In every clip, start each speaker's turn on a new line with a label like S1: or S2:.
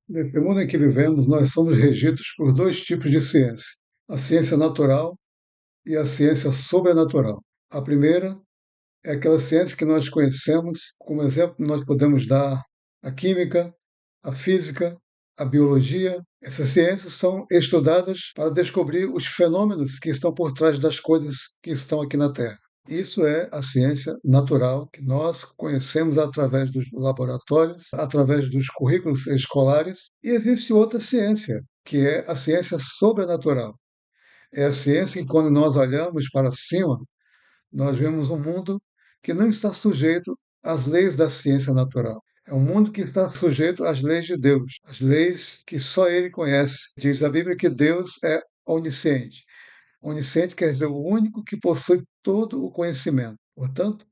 S1: Nesse mundo em que vivemos, nós somos regidos por dois tipos de ciência: a ciência natural e a ciência sobrenatural. A primeira é aquela ciência que nós conhecemos, como exemplo, nós podemos dar a química, a física, a biologia. Essas ciências são estudadas para descobrir os fenômenos que estão por trás das coisas que estão aqui na Terra. Isso é a ciência natural que nós conhecemos através dos laboratórios, através dos currículos escolares. E existe outra ciência, que é a ciência sobrenatural. É a ciência que, quando nós olhamos para cima, nós vemos um mundo que não está sujeito às leis da ciência natural. É um mundo que está sujeito às leis de Deus, as leis que só Ele conhece. Diz a Bíblia que Deus é onisciente. Onisciente quer dizer o único que possui todo o conhecimento. Portanto,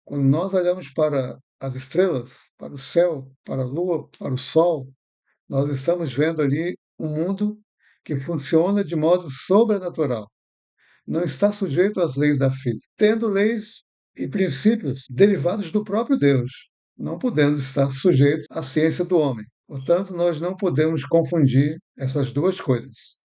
S1: quando nós olhamos para as estrelas, para o céu, para a lua, para o sol, nós estamos vendo ali um mundo que funciona de modo sobrenatural. Não está sujeito às leis da física, tendo leis e princípios derivados do próprio Deus, não podendo estar sujeito à ciência do homem. Portanto, nós não podemos confundir essas duas coisas.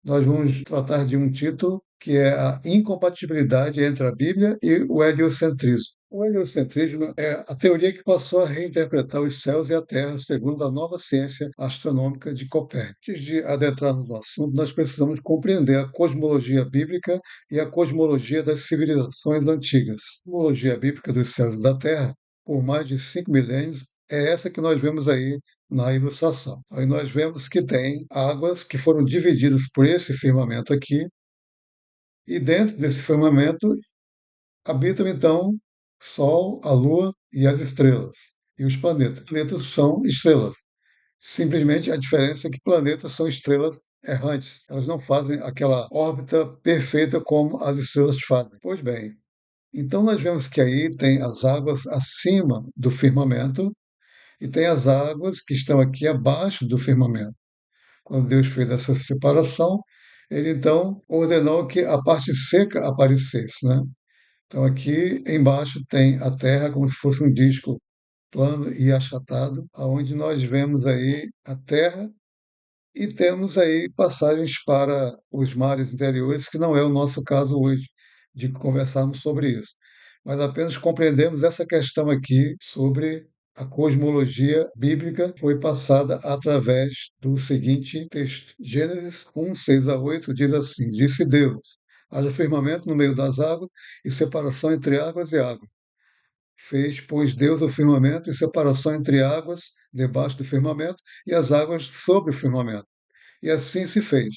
S1: Nós vamos tratar de um título que é a incompatibilidade entre a Bíblia e o heliocentrismo. O heliocentrismo é a teoria que passou a reinterpretar os céus e a Terra segundo a nova ciência astronômica de Copérnico. Antes de adentrarmos no assunto, nós precisamos compreender a cosmologia bíblica e a cosmologia das civilizações antigas. A cosmologia bíblica dos céus e da Terra, por mais de 5 milênios, é essa que nós vemos aí na ilustração. Aí nós vemos que tem águas que foram divididas por esse firmamento aqui, e dentro desse firmamento habitam então o Sol, a Lua e as estrelas, e os planetas. Planetas são estrelas. Simplesmente a diferença é que planetas são estrelas errantes. Elas não fazem aquela órbita perfeita como as estrelas fazem. Pois bem, então nós vemos que aí tem as águas acima do firmamento e tem as águas que estão aqui abaixo do firmamento. Quando Deus fez essa separação, ele então ordenou que a parte seca aparecesse, né? Então aqui embaixo tem a Terra como se fosse um disco plano e achatado, aonde nós vemos aí a Terra e temos aí passagens para os mares interiores, que não é o nosso caso hoje de conversarmos sobre isso, mas apenas compreendemos essa questão aqui sobre a cosmologia bíblica foi passada através do seguinte texto. Gênesis 1, 6 a 8 diz assim: Disse Deus, haja firmamento no meio das águas e separação entre águas e águas. Fez, pois, Deus o firmamento e separação entre águas debaixo do firmamento e as águas sobre o firmamento. E assim se fez.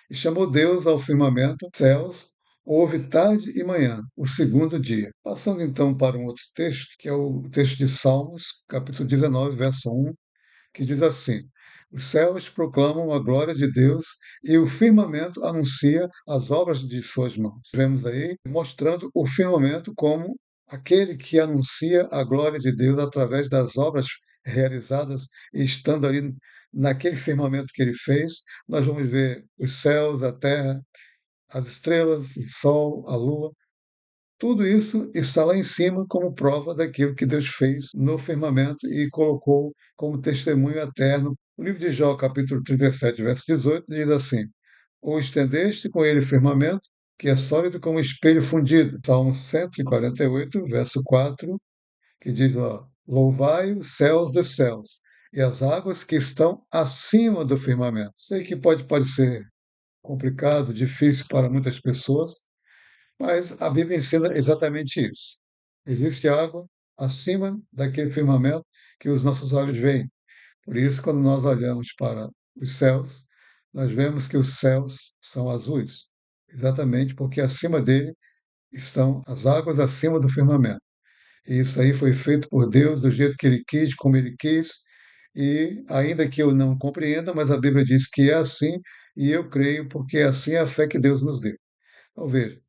S1: E chamou Deus ao firmamento céus, houve tarde e manhã, o segundo dia. Passando então para um outro texto, que é o texto de Salmos, capítulo 19, verso 1, que diz assim: Os céus proclamam a glória de Deus e o firmamento anuncia as obras de suas mãos. Vemos aí mostrando o firmamento como aquele que anuncia a glória de Deus através das obras realizadas e estando ali naquele firmamento que ele fez, nós vamos ver os céus, a terra, as estrelas, o sol, a lua, tudo isso está lá em cima como prova daquilo que Deus fez no firmamento e colocou como testemunho eterno. O livro de Jó, capítulo 37, verso 18, diz assim: O estendeste com ele o firmamento, que é sólido como espelho fundido. Salmo 148, verso 4, que diz lá: Louvai os céus dos céus e as águas que estão acima do firmamento. Sei que pode parecer complicado, difícil para muitas pessoas, mas a Bíblia ensina exatamente isso. Existe água acima daquele firmamento que os nossos olhos veem. Por isso, quando nós olhamos para os céus, nós vemos que os céus são azuis, exatamente porque acima dele estão as águas acima do firmamento. E isso aí foi feito por Deus do jeito que ele quis, como ele quis, e ainda que eu não compreenda, mas a Bíblia diz que é assim, e eu creio porque assim é a fé que Deus nos deu. Então, veja,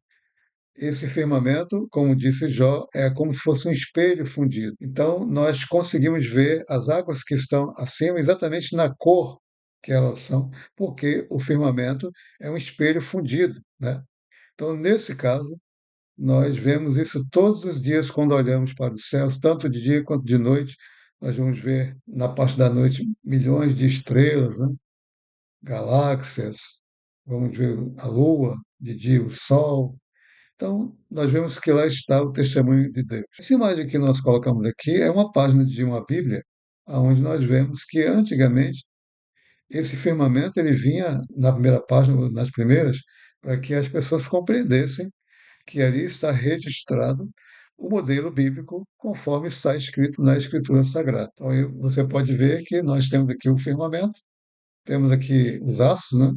S1: esse firmamento, como disse Jó, é como se fosse um espelho fundido. Então, nós conseguimos ver as águas que estão acima exatamente na cor que elas são, porque o firmamento é um espelho fundido, né? Então, nesse caso, nós vemos isso todos os dias quando olhamos para os céus, tanto de dia quanto de noite. nós vamos ver na parte da noite milhões de estrelas, né? Galáxias, vamos ver a Lua, de dia o Sol. Então, nós vemos que lá está o testemunho de Deus. Essa imagem que nós colocamos aqui é uma página de uma Bíblia, onde nós vemos que antigamente esse firmamento ele vinha na primeira página, nas primeiras, para que as pessoas compreendessem que ali está registrado o modelo bíblico conforme está escrito na Escritura Sagrada. Então, você pode ver que nós temos aqui o firmamento, temos aqui os astros, né?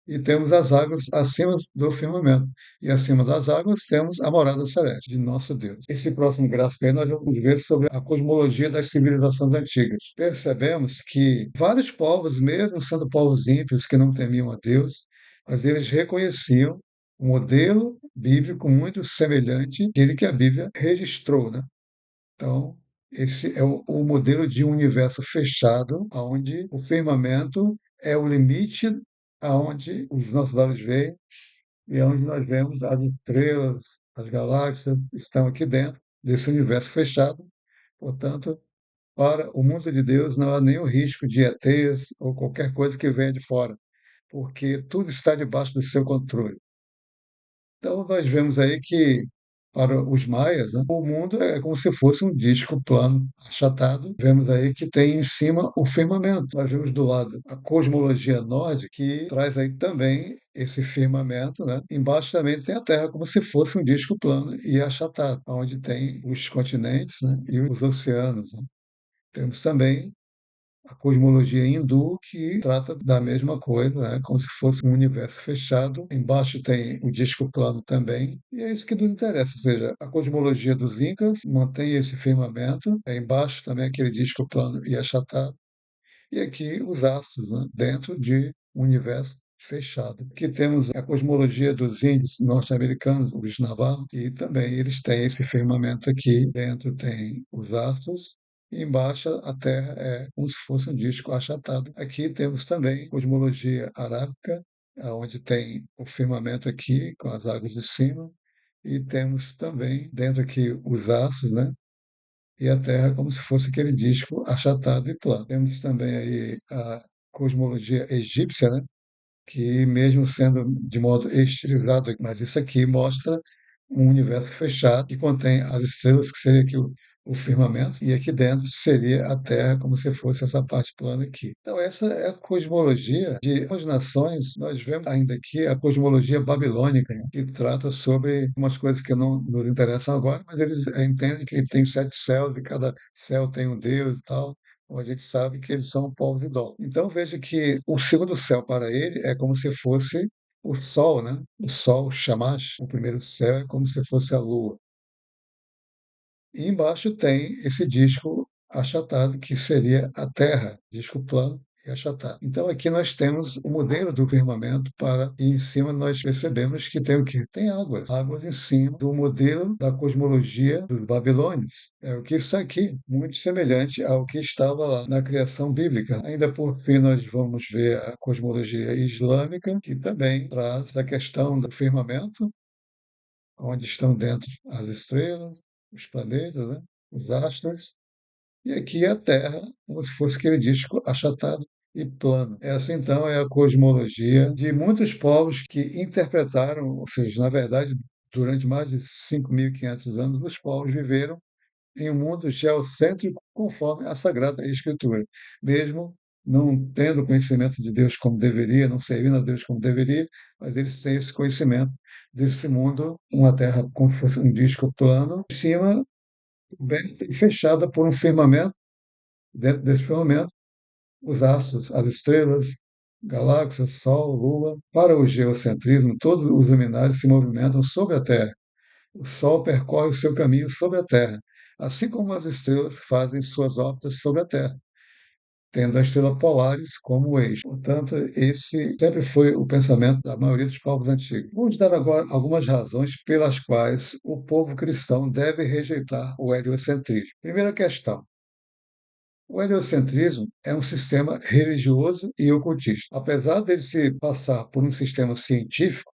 S1: E temos as águas acima do firmamento. E acima das águas temos a morada celeste de nosso Deus. Esse próximo gráfico aí nós vamos ver sobre a cosmologia das civilizações antigas. Percebemos que vários povos, mesmo sendo povos ímpios que não temiam a Deus, mas eles reconheciam um modelo bíblico muito semelhante àquele que a Bíblia registrou, né? Então, esse é o modelo de um universo fechado, onde o firmamento é o limite aonde os nossos olhos veem e onde nós vemos as estrelas, as galáxias estão aqui dentro desse universo fechado. Portanto, para o mundo de Deus não há nenhum risco de ETs ou qualquer coisa que venha de fora, porque tudo está debaixo do seu controle. Então, nós vemos aí que, para os maias, né, o mundo é como se fosse um disco plano, achatado. Vemos aí que tem em cima o firmamento. Nós vemos do lado a cosmologia nórdica, que traz aí também esse firmamento, né? Embaixo também tem a Terra, como se fosse um disco plano e achatado, onde tem os continentes, né, e os oceanos, né? Temos também a cosmologia hindu, que trata da mesma coisa, né? Como se fosse um universo fechado. Embaixo tem o disco plano também, e é isso que nos interessa, ou seja, a cosmologia dos Incas mantém esse firmamento, embaixo também aquele disco plano e achatado, e aqui os astros, né? Dentro de um universo fechado. Aqui temos a cosmologia dos índios norte-americanos, os Navajo, e também eles têm esse firmamento aqui. Dentro tem os astros e embaixo a Terra é como se fosse um disco achatado. Aqui temos também cosmologia arábica, onde tem o firmamento aqui com as águas de cima, e temos também dentro aqui os astros, né? E a Terra como se fosse aquele disco achatado e plano. Temos também aí a cosmologia egípcia, né? Que mesmo sendo de modo estilizado, mas isso aqui mostra um universo fechado que contém as estrelas, que seria aqui o firmamento, e aqui dentro seria a Terra, como se fosse essa parte plana aqui. Então, essa é a cosmologia de algumas nações. Nós vemos ainda aqui a cosmologia babilônica, né, que trata sobre umas coisas que não nos interessam agora, mas eles entendem que tem 7 céus e cada céu tem um Deus e tal. Então, a gente sabe que eles são povos idólatras. Então veja que o segundo céu para ele é como se fosse o Sol, né? O Sol, Shamash, o primeiro céu é como se fosse a Lua. E embaixo tem esse disco achatado, que seria a Terra, disco plano e achatado. Então aqui nós temos o modelo do firmamento e em cima nós percebemos que tem o quê? Tem águas, águas em cima do modelo da cosmologia dos babilônios. É o que está aqui, muito semelhante ao que estava lá na criação bíblica. Ainda por fim nós vamos ver a cosmologia islâmica, que também traz a questão do firmamento, onde estão dentro as estrelas, os planetas, né? Os astros, e aqui a Terra, como se fosse aquele disco achatado e plano. Essa, então, é a cosmologia de muitos povos que interpretaram, ou seja, na verdade, durante mais de 5.500 anos, os povos viveram em um mundo geocêntrico conforme a Sagrada Escritura, mesmo não tendo conhecimento de Deus como deveria, não servindo a Deus como deveria, mas eles têm esse conhecimento desse mundo, uma terra como se fosse um disco plano, em cima, coberta e fechada por um firmamento, dentro desse firmamento, os astros, as estrelas, galáxias, Sol, Lua. Para o geocentrismo, todos os luminares se movimentam sobre a Terra. O Sol percorre o seu caminho sobre a Terra, assim como as estrelas fazem suas órbitas sobre a Terra, tendo a estrela Polaris como eixo. Portanto, esse sempre foi o pensamento da maioria dos povos antigos. Vamos dar agora algumas razões pelas quais o povo cristão deve rejeitar o heliocentrismo. Primeira questão: o heliocentrismo é um sistema religioso e ocultista. Apesar dele se passar por um sistema científico,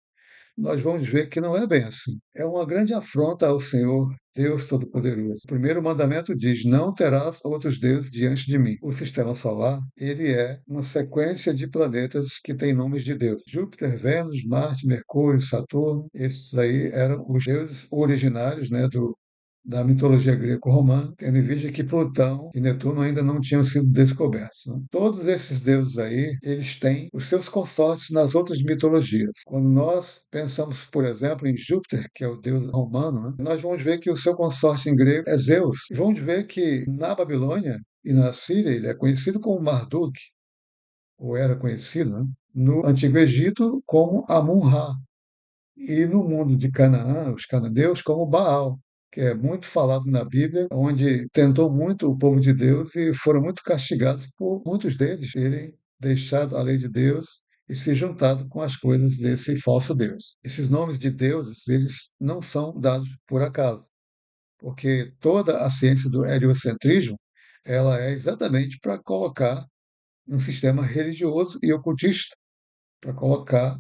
S1: nós vamos ver que não é bem assim. É uma grande afronta ao Senhor, Deus Todo-Poderoso. O primeiro mandamento diz: não terás outros deuses diante de mim. O sistema solar, ele é uma sequência de planetas que têm nomes de Deus. Júpiter, Vênus, Marte, Mercúrio, Saturno, esses aí eram os deuses originários, né, da mitologia greco-romana, tendo em vista que Plutão e Netuno ainda não tinham sido descobertos, né? Todos esses deuses aí, eles têm os seus consortes nas outras mitologias. Quando nós pensamos, por exemplo, em Júpiter, que é o deus romano, né, nós vamos ver que o seu consorte em grego é Zeus. E vamos ver que na Babilônia e na Síria ele é conhecido como Marduk, ou era conhecido, né? No Antigo Egito como Amun-Ra, e no mundo de Canaã, os cananeus, como Baal, que é muito falado na Bíblia, onde tentou muito o povo de Deus e foram muito castigados por muitos deles terem deixado a lei de Deus e se juntado com as coisas desse falso Deus. Esses nomes de deuses, eles não são dados por acaso, porque toda a ciência do heliocentrismo, ela é exatamente para colocar um sistema religioso e ocultista, para colocar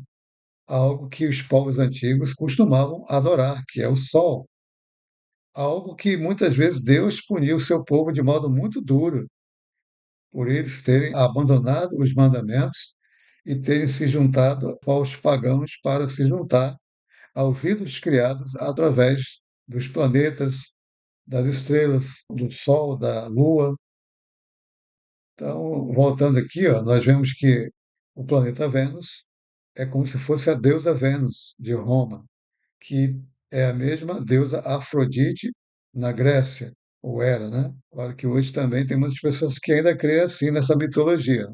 S1: algo que os povos antigos costumavam adorar, que é o sol. Algo que muitas vezes Deus puniu o seu povo de modo muito duro, por eles terem abandonado os mandamentos e terem se juntado aos pagãos para se juntar aos ídolos criados através dos planetas, das estrelas, do Sol, da Lua. Então, voltando aqui, ó, nós vemos que o planeta Vênus é como se fosse a deusa Vênus de Roma, que é a mesma deusa Afrodite na Grécia, ou era, né? Claro que hoje também tem muitas pessoas que ainda creem assim nessa mitologia.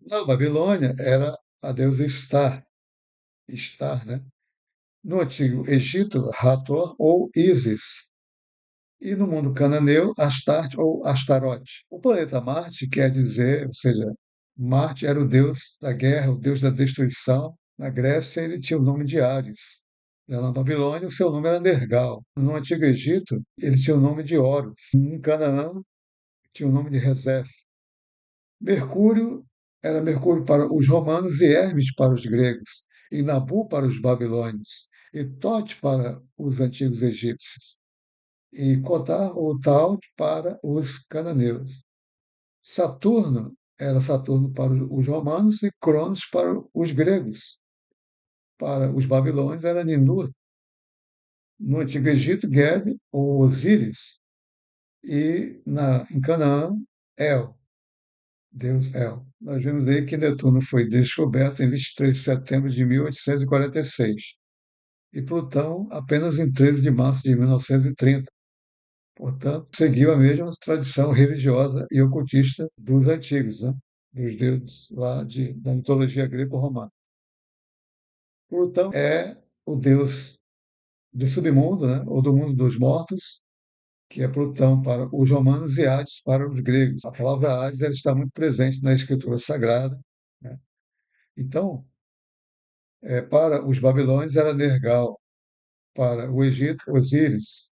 S1: Na Babilônia era a deusa Estar, né? No Antigo Egito, Hathor ou Ísis. E no mundo cananeu, Astarte ou Astarote. O planeta Marte quer dizer, ou seja, Marte era o deus da guerra, o deus da destruição. Na Grécia, ele tinha o nome de Ares. Já na Babilônia, o seu nome era Nergal. No Antigo Egito, ele tinha o nome de Horus. Em Canaã, tinha o nome de Rezef. Mercúrio era Mercúrio para os romanos e Hermes para os gregos, e Nabu para os babilônios, e Tote para os antigos egípcios e Cotar ou Taut para os cananeus. Saturno era Saturno para os romanos e Cronos para os gregos. Para os babilônios era Ninur. No Antigo Egito, Geb ou Osíris. E em Canaã, El, Deus El. Nós vemos aí que Netuno foi descoberto em 23 de setembro de 1846 e Plutão apenas em 13 de março de 1930. Portanto, seguiu a mesma tradição religiosa e ocultista dos antigos, né? Dos deuses lá da mitologia greco-romana. Plutão é o deus do submundo, né? Ou do mundo dos mortos, que é Plutão para os romanos e Hades para os gregos. A palavra Hades ela está muito presente na escritura sagrada, né? Então, para os babilônios era Nergal, para o Egito, Osíris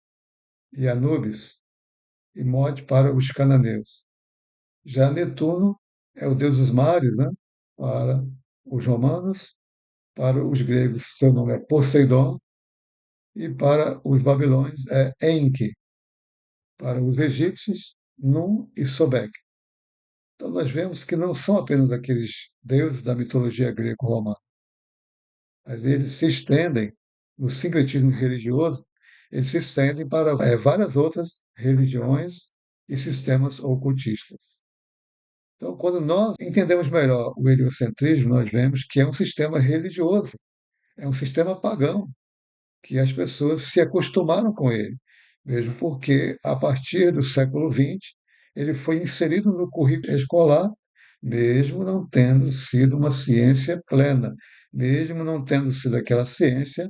S1: e Anubis, e Mod para os cananeus. Já Netuno é o deus dos mares, né? Para os romanos, para os gregos, seu nome é Poseidon, e para os babilônios é Enki, para os egípcios, Nun e Sobek. Então nós vemos que não são apenas aqueles deuses da mitologia greco-romana, mas eles se estendem, no sincretismo religioso, eles se estendem para várias outras religiões e sistemas ocultistas. Então, quando nós entendemos melhor o heliocentrismo, nós vemos que é um sistema religioso, é um sistema pagão, que as pessoas se acostumaram com ele, mesmo porque, a partir do século XX, ele foi inserido no currículo escolar, mesmo não tendo sido uma ciência plena, mesmo não tendo sido aquela ciência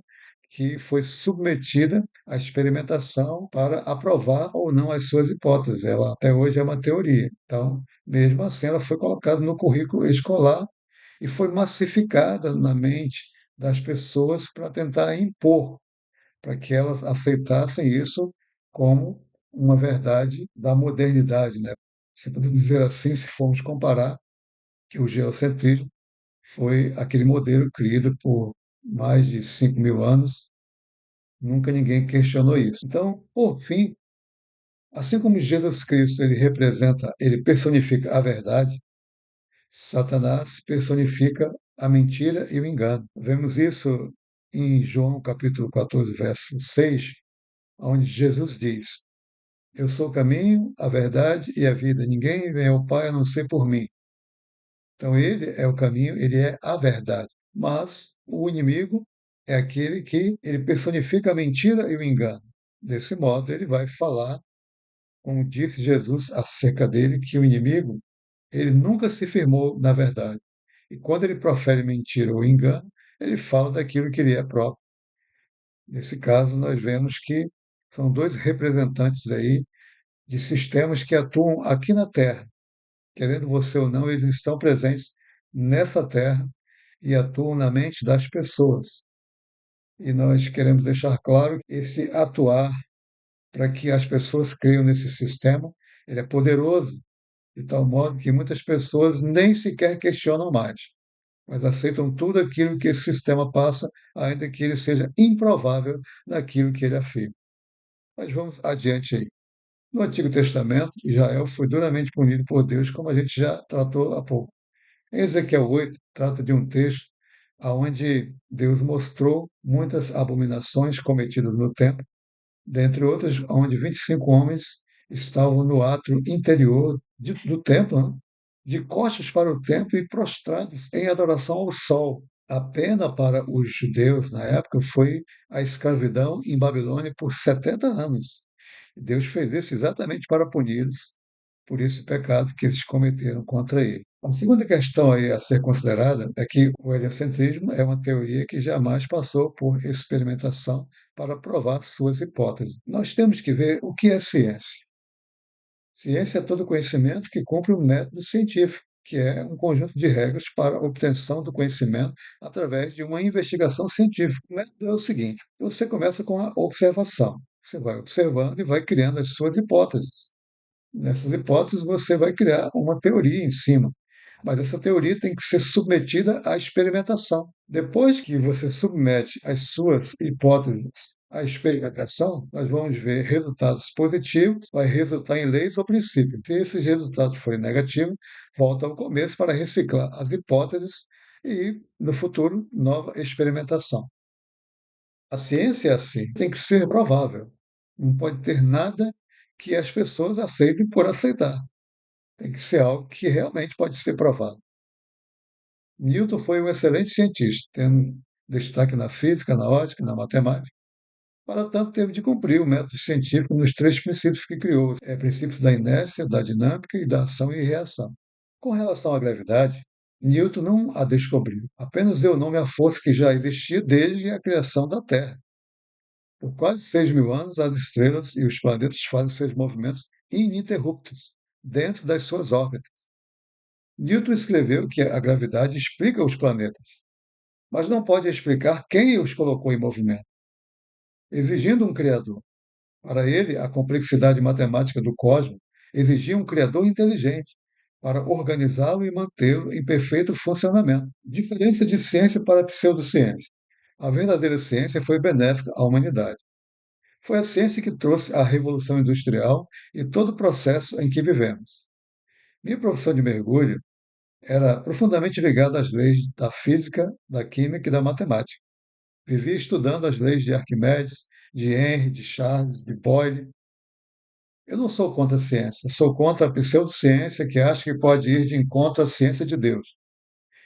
S1: que foi submetida à experimentação para aprovar ou não as suas hipóteses. Ela até hoje é uma teoria. Então, mesmo assim, ela foi colocada no currículo escolar e foi massificada na mente das pessoas para tentar impor, para que elas aceitassem isso como uma verdade da modernidade, né? Se podemos dizer assim, se formos comparar que o geocentrismo foi aquele modelo criado por mais de 5.000 anos, nunca ninguém questionou isso. Então, por fim, assim como Jesus Cristo ele personifica a verdade, Satanás personifica a mentira e o engano. Vemos isso em João capítulo 14, verso 6, onde Jesus diz: Eu sou o caminho, a verdade e a vida. Ninguém vem ao Pai a não ser por mim. Então ele é o caminho, ele é a verdade. Mas o inimigo é aquele que ele personifica a mentira e o engano. Desse modo, ele vai falar, como disse Jesus acerca dele, que o inimigo, ele nunca se firmou na verdade. E quando ele profere mentira ou engano, ele fala daquilo que ele é próprio. Nesse caso, nós vemos que são dois representantes aí de sistemas que atuam aqui na Terra. Querendo você ou não, eles estão presentes nessa Terra e atuam na mente das pessoas. E nós queremos deixar claro que esse atuar para que as pessoas creiam nesse sistema, ele é poderoso, de tal modo que muitas pessoas nem sequer questionam mais, mas aceitam tudo aquilo que esse sistema passa, ainda que ele seja improvável naquilo que ele afirma. Mas vamos adiante aí. No Antigo Testamento, Israel foi duramente punido por Deus, como a gente já tratou há pouco. Em Ezequiel 8, trata de um texto onde Deus mostrou muitas abominações cometidas no templo, dentre outras, onde 25 homens estavam no átrio interior do templo, né? De costas para o templo e prostrados em adoração ao sol. A pena para os judeus na época foi a escravidão em Babilônia por 70 anos. Deus fez isso exatamente para puni-los por esse pecado que eles cometeram contra ele. A segunda questão aí a ser considerada é que o heliocentrismo é uma teoria que jamais passou por experimentação para provar suas hipóteses. Nós temos que ver o que é ciência. Ciência é todo conhecimento que cumpre o método científico, que é um conjunto de regras para a obtenção do conhecimento através de uma investigação científica. O método é o seguinte: você começa com a observação. Você vai observando e vai criando as suas hipóteses. Nessas hipóteses, você vai criar uma teoria em cima. Mas essa teoria tem que ser submetida à experimentação. Depois que você submete as suas hipóteses à experimentação, nós vamos ver resultados positivos, vai resultar em leis ou princípios. Se esses resultados forem negativos, volta ao começo para reciclar as hipóteses e, no futuro, nova experimentação. A ciência é assim, tem que ser provável. Não pode ter nada que as pessoas aceitem por aceitar. Tem que ser algo que realmente pode ser provado. Newton foi um excelente cientista, tendo destaque na física, na ótica, na matemática. Para tanto, teve de cumprir o método científico nos três princípios que criou, princípios da inércia, da dinâmica e da ação e reação. Com relação à gravidade, Newton não a descobriu, apenas deu nome à força que já existia desde a criação da Terra. Por quase 6.000 anos, as estrelas e os planetas fazem seus movimentos ininterruptos dentro das suas órbitas. Newton escreveu que a gravidade explica os planetas, mas não pode explicar quem os colocou em movimento, exigindo um criador. Para ele, a complexidade matemática do cosmos exigia um criador inteligente para organizá-lo e mantê-lo em perfeito funcionamento. Diferença de ciência para pseudociência. A verdadeira ciência foi benéfica à humanidade. Foi a ciência que trouxe a revolução industrial e todo o processo em que vivemos. Minha profissão de mergulho era profundamente ligada às leis da física, da química e da matemática. Vivia estudando as leis de Arquimedes, de Henry, de Charles, de Boyle. Eu não sou contra a ciência, sou contra a pseudociência que acha que pode ir de encontro à ciência de Deus,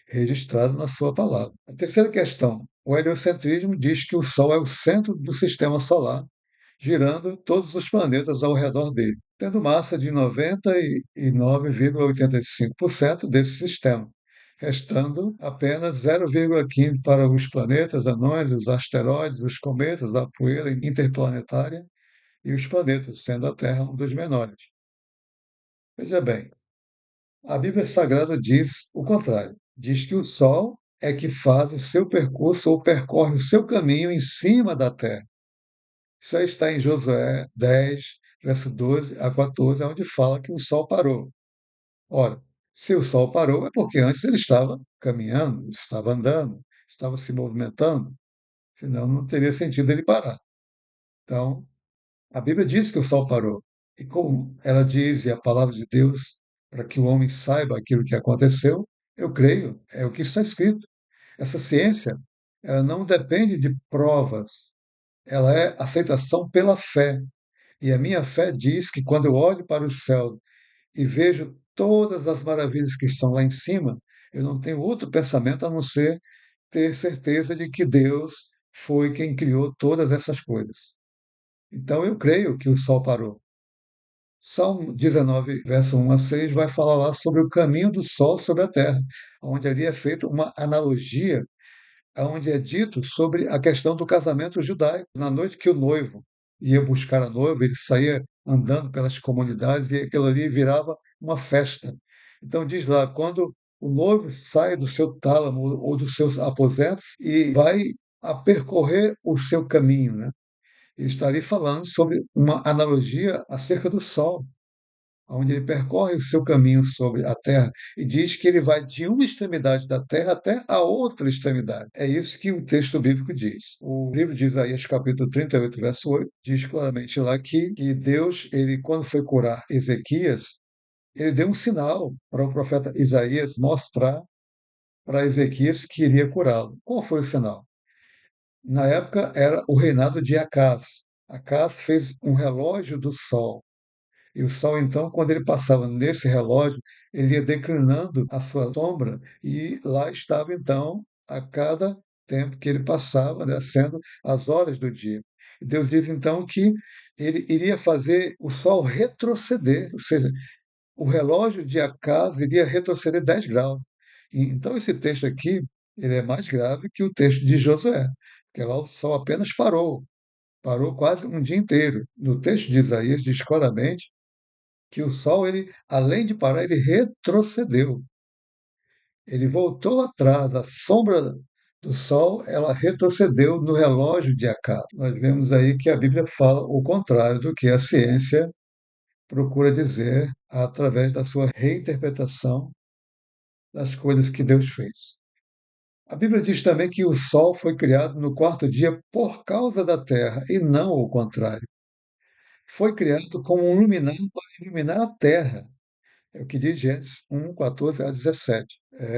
S1: registrado na sua palavra. A terceira questão. O heliocentrismo diz que o Sol é o centro do sistema solar, girando todos os planetas ao redor dele, tendo massa de 99,85% desse sistema, restando apenas 0,15 para os planetas, anões, os asteroides, os cometas, a poeira interplanetária e os planetas, sendo a Terra um dos menores. Veja bem, a Bíblia Sagrada diz o contrário. Diz que o Sol é que faz o seu percurso ou percorre o seu caminho em cima da Terra. Isso aí está em Josué 10, verso 12 a 14, onde fala que o Sol parou. Ora, se o Sol parou, é porque antes ele estava caminhando, estava andando. estava se movimentando, senão não teria sentido ele parar. Então, a Bíblia diz que o sol parou. E como ela diz, e a palavra de Deus, para que o homem saiba aquilo que aconteceu, eu creio, é o que está escrito. Essa ciência, ela não depende de provas, ela é aceitação pela fé. E a minha fé diz que quando eu olho para o céu e vejo todas as maravilhas que estão lá em cima, eu não tenho outro pensamento a não ser ter certeza de que Deus foi quem criou todas essas coisas. Então eu creio que o sol parou. Salmo 19, verso 1 a 6, vai falar lá sobre o caminho do sol sobre a terra, onde ali é feita uma analogia, onde é dito sobre a questão do casamento judaico. Na noite que o noivo ia buscar a noiva, ele saía andando pelas comunidades e aquilo ali virava uma festa. Então diz lá, quando o noivo sai do seu tálamo ou dos seus aposentos e vai a percorrer o seu caminho, né? Ele está ali falando sobre uma analogia acerca do sol, onde ele percorre o seu caminho sobre a terra e diz que ele vai de uma extremidade da terra até a outra extremidade. É isso que o texto bíblico diz. O livro de Isaías, capítulo 38, verso 8, diz claramente lá que Deus, ele quando foi curar Ezequias, ele deu um sinal para o profeta Isaías mostrar para Ezequias que iria curá-lo. Qual foi o sinal? Na época era o reinado de Acás. Acás fez um relógio do sol. E o sol, então, quando ele passava nesse relógio, ele ia declinando a sua sombra, e lá estava, então, a cada tempo que ele passava, né, sendo as horas do dia. E Deus diz, então, que ele iria fazer o sol retroceder, ou seja, o relógio de Acás iria retroceder 10 graus. E, então, esse texto aqui, ele é mais grave que o texto de Josué, porque lá o sol apenas parou, parou quase um dia inteiro. No texto de Isaías diz claramente que o Sol, ele, além de parar, ele retrocedeu. Ele voltou atrás. A sombra do Sol, ela retrocedeu no relógio de Acás. Nós vemos aí que a Bíblia fala o contrário do que a ciência procura dizer através da sua reinterpretação das coisas que Deus fez. A Bíblia diz também que o Sol foi criado no quarto dia por causa da Terra e não o contrário. Foi criado como um luminar para iluminar a Terra. É o que diz Gênesis 1, 14 a 17.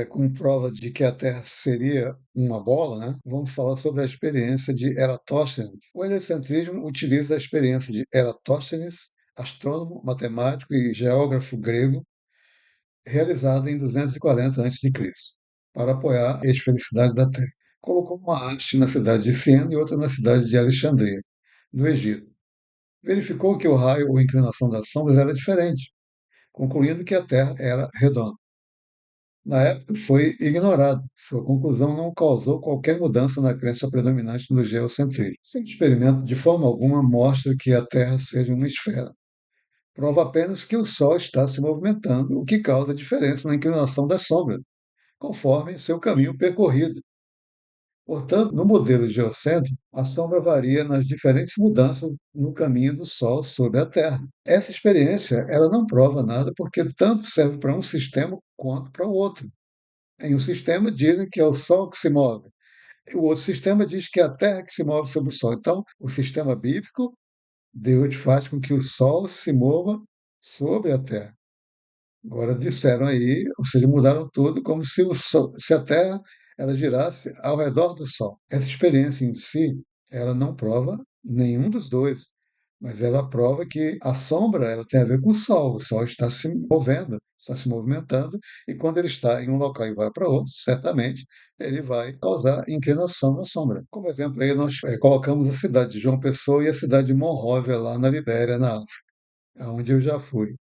S1: Com prova de que a Terra seria uma bola, né? Vamos falar sobre a experiência de Eratóstenes. O heliocentrismo utiliza a experiência de Eratóstenes, astrônomo, matemático e geógrafo grego, realizada em 240 a.C., para apoiar a esfericidade da Terra. Colocou uma haste na cidade de Siena e outra na cidade de Alexandria, no Egito. Verificou que o raio ou inclinação das sombras era diferente, concluindo que a Terra era redonda. Na época, foi ignorado. Sua conclusão não causou qualquer mudança na crença predominante no geocentrismo. Esse experimento, de forma alguma, mostra que a Terra seja uma esfera. Prova apenas que o Sol está se movimentando, o que causa diferença na inclinação da sombra, conforme seu caminho percorrido. Portanto, no modelo geocêntrico, a sombra varia nas diferentes mudanças no caminho do Sol sobre a Terra. Essa experiência, ela não prova nada porque tanto serve para um sistema quanto para o outro. Em um sistema dizem que é o Sol que se move, o outro sistema diz que é a Terra que se move sobre o Sol. Então, o sistema bíblico, Deus faz com que o Sol se mova sobre a Terra. Agora disseram aí, ou seja, mudaram tudo como se, se a Terra ela girasse ao redor do Sol. Essa experiência em si, ela não prova nenhum dos dois, mas ela prova que a sombra ela tem a ver com o Sol está se movendo, está se movimentando, e quando ele está em um local e vai para outro, certamente ele vai causar inclinação na sombra. Como exemplo, aí nós colocamos a cidade de João Pessoa e a cidade de Monróvia, lá na Libéria, na África, onde eu já fui.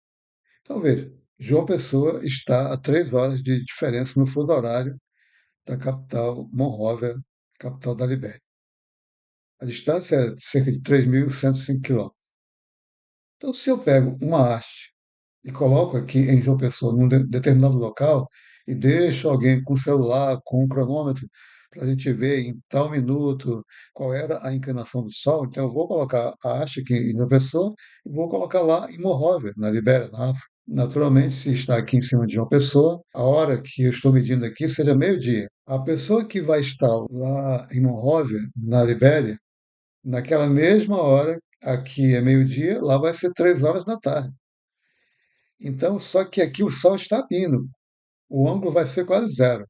S1: Então, veja, João Pessoa está a 3 horas de diferença no fuso horário da capital Monróvia, capital da Libéria. A distância é cerca de 3.105 quilômetros. Então, se eu pego uma haste e coloco aqui em João Pessoa, num determinado local, e deixo alguém com o celular, com um cronômetro, para a gente ver em tal minuto qual era a inclinação do Sol, então eu vou colocar a haste aqui em João Pessoa e vou colocar lá em Monróvia, na Libéria, na África. Naturalmente, se está aqui em cima de uma pessoa, a hora que eu estou medindo aqui seja meio-dia. A pessoa que vai estar lá em Monróvia, na Libéria, naquela mesma hora, aqui é meio-dia, lá vai ser 3 horas da tarde. Então, só que aqui o sol está indo, o ângulo vai ser quase zero.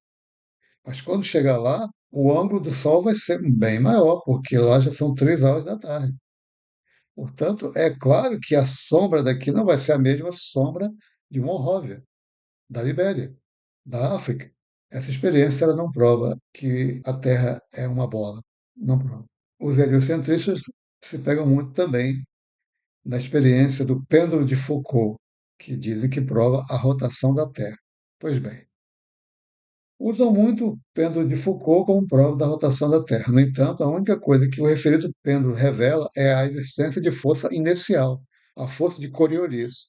S1: Mas quando chegar lá, o ângulo do sol vai ser bem maior, porque lá já são 3 horas da tarde. Portanto, é claro que a sombra daqui não vai ser a mesma sombra de Monróvia, da Libéria, da África. Essa experiência ela não prova que a Terra é uma bola. Não prova. Os heliocentristas se pegam muito também na experiência do pêndulo de Foucault, que dizem que prova a rotação da Terra. Pois bem, usam muito o pêndulo de Foucault como prova da rotação da Terra. No entanto, a única coisa que o referido pêndulo revela é a existência de força inercial, a força de Coriolis,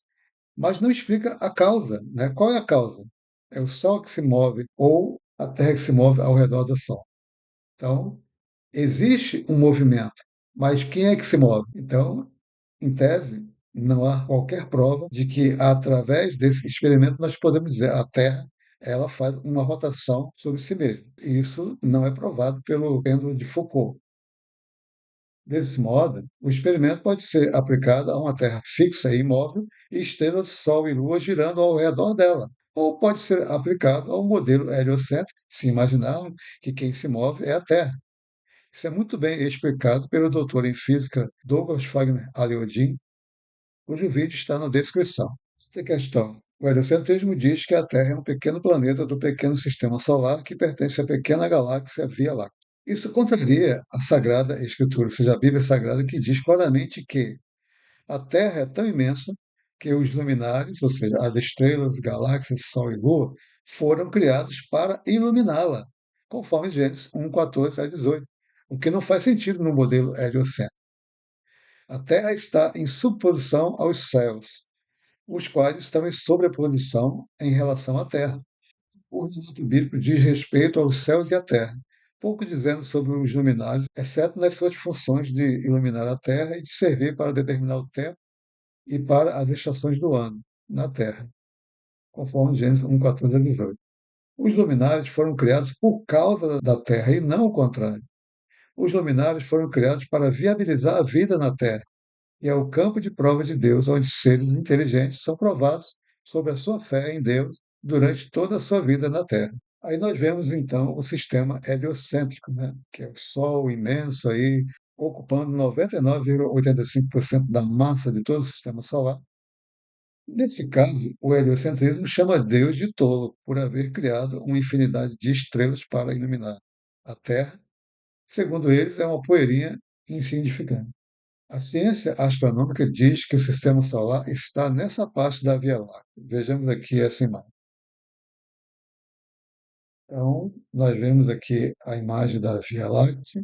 S1: mas não explica a causa, né? Qual é a causa? É o Sol que se move ou a Terra que se move ao redor do Sol. Então, existe um movimento, mas quem é que se move? Então, em tese, não há qualquer prova de que, através desse experimento, nós podemos dizer a Terra ela faz uma rotação sobre si mesma. Isso não é provado pelo pêndulo de Foucault. Desse modo, o experimento pode ser aplicado a uma Terra fixa e imóvel e estrelas, Sol e Lua girando ao redor dela. Ou pode ser aplicado ao modelo heliocêntrico, se imaginarmos que quem se move é a Terra. Isso é muito bem explicado pelo doutor em física Douglas Wagner Aliodin, cujo vídeo está na descrição. Esta questão. O heliocentrismo diz que a Terra é um pequeno planeta do pequeno sistema solar que pertence à pequena galáxia Via Láctea. Isso contraria a Sagrada Escritura, ou seja, a Bíblia Sagrada, que diz claramente que a Terra é tão imensa que os luminares, ou seja, as estrelas, galáxias, Sol e Lua, foram criados para iluminá-la, conforme Gênesis 1, 14 a 18, o que não faz sentido no modelo heliocêntrico. A Terra está em subposição aos céus, os quais estão em sobreposição em relação à Terra. O relato bíblico diz respeito aos céus e à terra, pouco dizendo sobre os luminares, exceto nas suas funções de iluminar a terra e de servir para determinar o tempo e para as estações do ano na terra, conforme Gênesis 1, 14 a 18. Os luminares foram criados por causa da terra e não o contrário. Os luminares foram criados para viabilizar a vida na terra e é o campo de prova de Deus, onde seres inteligentes são provados sobre a sua fé em Deus durante toda a sua vida na Terra. Aí nós vemos então o sistema heliocêntrico, né? Que é o Sol imenso aí, ocupando 99,85% da massa de todo o sistema solar. Nesse caso, o heliocentrismo chama Deus de tolo por haver criado uma infinidade de estrelas para iluminar a Terra. Segundo eles, é uma poeirinha insignificante. A ciência astronômica diz que o sistema solar está nessa parte da Via Láctea. Vejamos aqui essa imagem. Então, nós vemos aqui a imagem da Via Láctea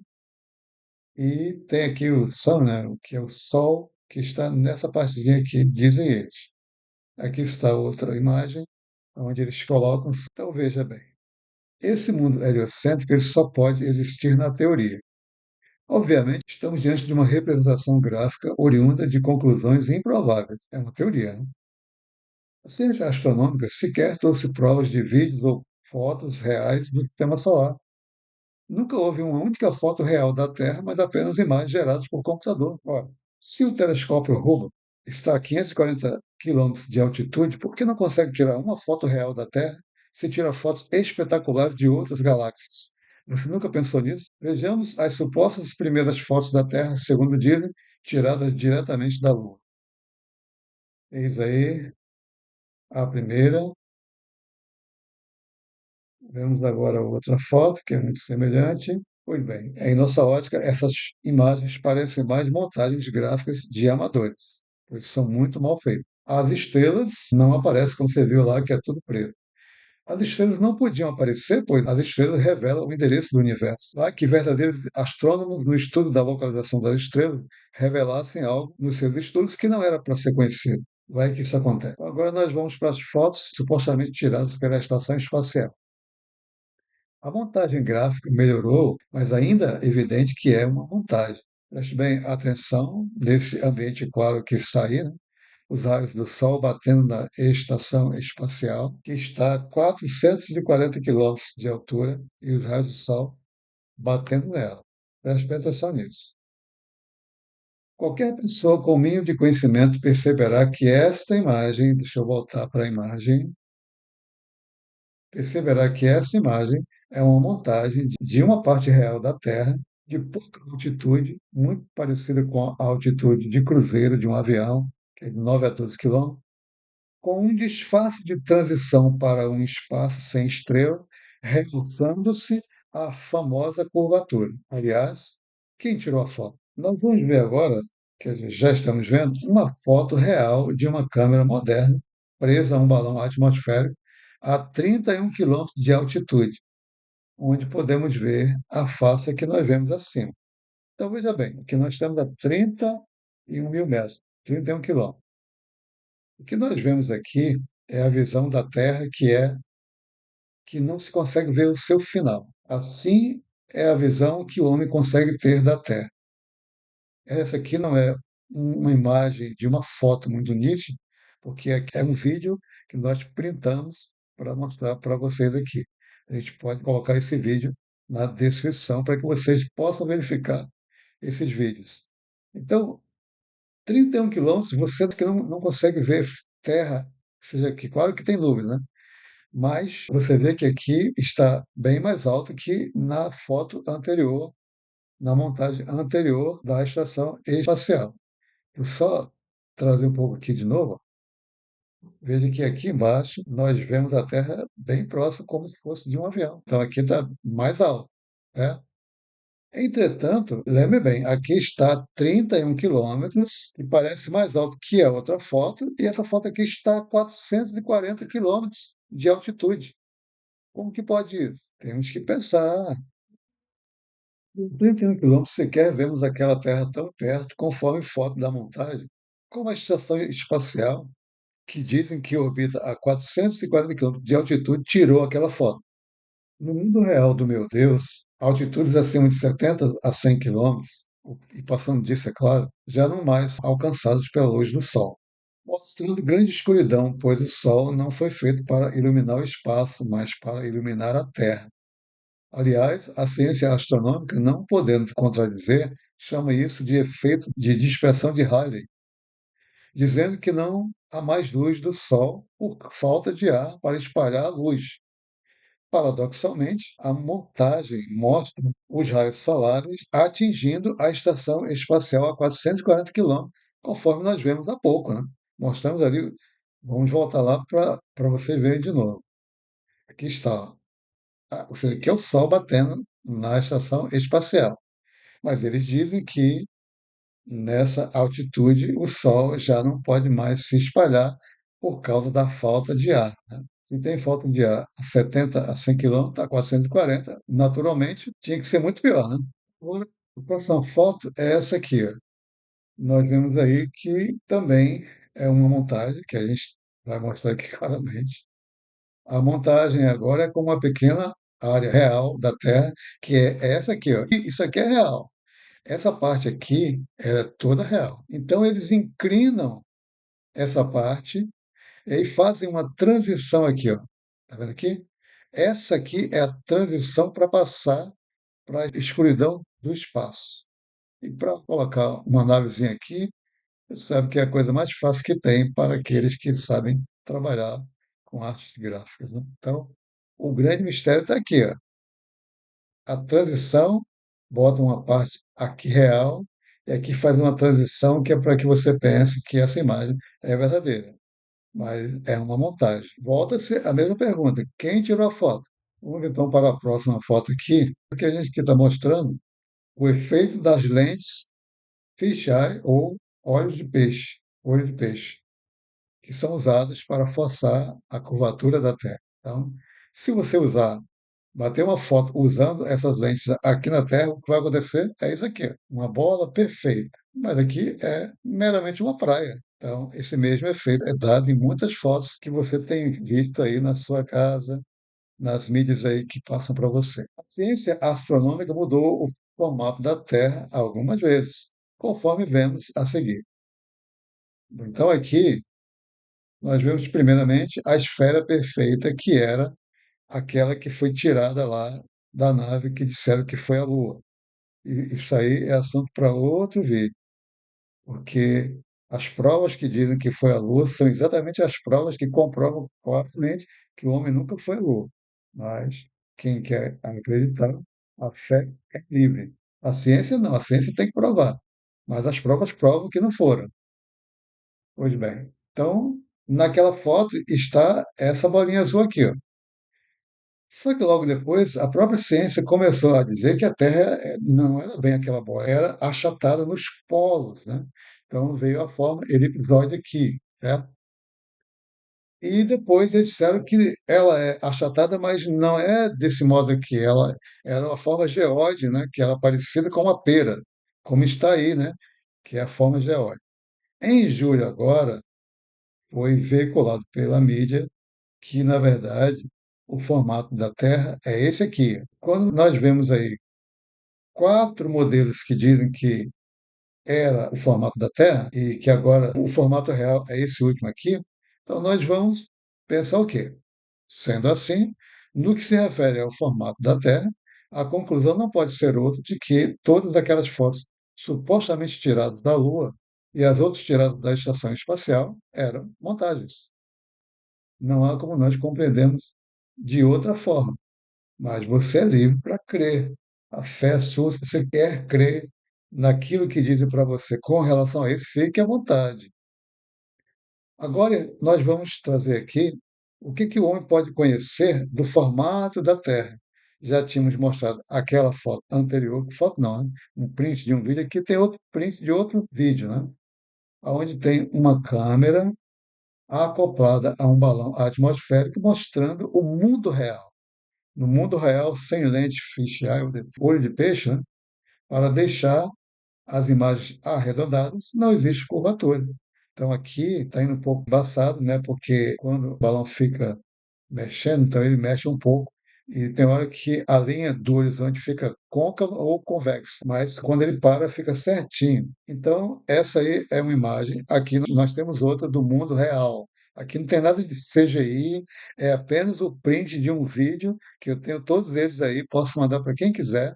S1: e tem aqui o Sun, né, que é o Sol, que está nessa partezinha aqui, dizem eles. Aqui está outra imagem, onde eles colocam. Então, veja bem, esse mundo heliocêntrico ele só pode existir na teoria. Obviamente, estamos diante de uma representação gráfica oriunda de conclusões improváveis. É uma teoria, né? A ciência astronômica sequer trouxe provas de vídeos ou fotos reais do sistema solar. Nunca houve uma única foto real da Terra, mas apenas imagens geradas por computador. Ora, se o telescópio Hubble está a 540 quilômetros de altitude, por que não consegue tirar uma foto real da Terra se tira fotos espetaculares de outras galáxias? Você nunca pensou nisso? Vejamos as supostas primeiras fotos da Terra, segundo dizem, tiradas diretamente da Lua. Eis aí a primeira. Vemos agora outra foto, que é muito semelhante. Pois bem, em nossa ótica, essas imagens parecem mais montagens gráficas de amadores, pois são muito mal feitas. As estrelas não aparecem como você viu lá, que é tudo preto. As estrelas não podiam aparecer, pois as estrelas revelam o endereço do universo. Vai que verdadeiros astrônomos, no estudo da localização das estrelas, revelassem algo nos seus estudos que não era para ser conhecido. Vai que isso acontece. Agora nós vamos para as fotos supostamente tiradas pela estação espacial. A montagem gráfica melhorou, mas ainda é evidente que é uma montagem. Preste bem atenção nesse ambiente claro que está aí, né? os raios do Sol batendo na estação espacial, que está a 440 quilômetros de altura, e os raios do Sol batendo nela. Preste atenção nisso. Qualquer pessoa com mínimo de conhecimento perceberá que esta imagem, deixa eu voltar para a imagem, perceberá que essa imagem é uma montagem de uma parte real da Terra, de pouca altitude, muito parecida com a altitude de cruzeiro de um avião, que é de 9 a 12 quilômetros, com um disfarce de transição para um espaço sem estrelas, realçando-se a famosa curvatura. Aliás, quem tirou a foto? Nós vamos ver agora, que já estamos vendo, uma foto real de uma câmera moderna presa a um balão atmosférico a 31 quilômetros de altitude, onde podemos ver a face que nós vemos acima. Então, veja bem, aqui nós estamos a 31 mil metros, 31 quilômetros. O que nós vemos aqui é a visão da Terra que não se consegue ver o seu final. Assim é a visão que o homem consegue ter da Terra. Essa aqui não é uma imagem de uma foto muito nítida, porque é um vídeo que nós printamos para mostrar para vocês aqui. A gente pode colocar esse vídeo na descrição para que vocês possam verificar esses vídeos. Então, 31 quilômetros, você que não consegue ver terra, ou seja, que claro que tem nuvem, né? Mas você vê que aqui está bem mais alto que na foto anterior, na montagem anterior da estação espacial. Eu só trazer um pouco aqui de novo. Veja que aqui embaixo nós vemos a Terra bem próximo, como se fosse de um avião. Então aqui está mais alto, né? Entretanto, lembre bem, aqui está 31 quilômetros, e parece mais alto que a outra foto, e essa foto aqui está a 440 quilômetros de altitude. Como que pode isso? Temos que pensar. Em 31 quilômetros sequer vemos aquela Terra tão perto, conforme foto da montagem, como a estação espacial, que dizem que orbita a 440 quilômetros de altitude, tirou aquela foto. No mundo real do meu Deus, altitudes acima de 70 a 100 quilômetros, e passando disso, é claro, já não mais alcançados pela luz do Sol, mostrando grande escuridão, pois o Sol não foi feito para iluminar o espaço, mas para iluminar a Terra. Aliás, a ciência astronômica, não podendo contradizer, chama isso de efeito de dispersão de Rayleigh, dizendo que não há mais luz do Sol por falta de ar para espalhar a luz. Paradoxalmente, a montagem mostra os raios solares atingindo a estação espacial a 440 quilômetros, conforme nós vemos há pouco, né? Mostramos ali, vamos voltar lá para você ver de novo. Aqui está, ou seja, aqui é o Sol batendo na estação espacial. Mas eles dizem que nessa altitude o Sol já não pode mais se espalhar por causa da falta de ar, né? Se tem falta de ar a 70 a 100 quilômetros, a 440, naturalmente tinha que ser muito pior, né? Agora, a próxima foto é essa aqui, ó. Nós vemos aí que também é uma montagem, que a gente vai mostrar aqui claramente. A montagem agora é com uma pequena área real da Terra, que é essa aqui, ó. E isso aqui é real. Essa parte aqui é toda real. Então, eles inclinam essa parte e aí fazem uma transição aqui, ó. Tá vendo aqui? Essa aqui é a transição para passar para a escuridão do espaço. E para colocar uma navezinha aqui, você sabe que é a coisa mais fácil que tem para aqueles que sabem trabalhar com artes gráficas, né? Então, o grande mistério está aqui, ó. A transição, bota uma parte aqui real, e aqui faz uma transição que é para que você pense que essa imagem é verdadeira, mas é uma montagem. Volta-se a mesma pergunta: quem tirou a foto? Vamos então para a próxima foto aqui, que a gente está mostrando o efeito das lentes fisheye ou olho de peixe, que são usadas para forçar a curvatura da Terra. Então, se você bater uma foto usando essas lentes aqui na Terra, o que vai acontecer é isso aqui, ó, uma bola perfeita. Mas aqui é meramente uma praia. Então, esse mesmo efeito é dado em muitas fotos que você tem visto aí na sua casa, nas mídias aí que passam para você. A ciência astronômica mudou o formato da Terra algumas vezes, conforme vemos a seguir. Então, aqui, nós vemos primeiramente a esfera perfeita, que era aquela que foi tirada lá da nave que disseram que foi a Lua. E isso aí é assunto para outro vídeo, porque as provas que dizem que foi a Lua são exatamente as provas que comprovam claramente que o homem nunca foi à Lua. Mas quem quer acreditar, a fé é livre. A ciência não, a ciência tem que provar. Mas as provas provam que não foram. Pois bem. Então, naquela foto está essa bolinha azul aqui, ó. Só que logo depois, a própria ciência começou a dizer que a Terra não era bem aquela bola, era achatada nos polos, né? Então veio a forma elipsoide aqui, certo? E depois eles disseram que ela é achatada, mas não é desse modo aqui. Ela era uma forma geóide, né? Que era parecida com uma pera, como está aí, né? Que é a forma geóide. Em julho agora, foi veiculado pela mídia que, na verdade, o formato da Terra é esse aqui. Quando nós vemos aí 4 modelos que dizem que era o formato da Terra e que agora o formato real é esse último aqui, então nós vamos pensar o quê? Sendo assim, no que se refere ao formato da Terra, a conclusão não pode ser outra de que todas aquelas fotos supostamente tiradas da Lua e as outras tiradas da estação espacial eram montagens. Não há como nós compreendemos de outra forma. Mas você é livre para crer. A fé é sua, se você quer crer naquilo que dizem para você com relação a isso, fique à vontade. Agora, nós vamos trazer aqui o que, que o homem pode conhecer do formato da Terra. Já tínhamos mostrado aquela foto anterior, foto não, né? Um print de um vídeo, aqui tem outro print de outro vídeo, né? Onde tem uma câmera acoplada a um balão atmosférico mostrando o mundo real. No mundo real, sem lente fisheye, olho de peixe, né? Para deixar as imagens arredondadas, não existe curvatura. Então aqui está indo um pouco embaçado, né? Porque quando o balão fica mexendo, então ele mexe um pouco. E tem hora que a linha do horizonte fica côncava ou convexa, mas quando ele para, fica certinho. Então, essa aí é uma imagem. Aqui nós temos outra do mundo real. Aqui não tem nada de CGI, é apenas o print de um vídeo que eu tenho todos eles aí, posso mandar para quem quiser,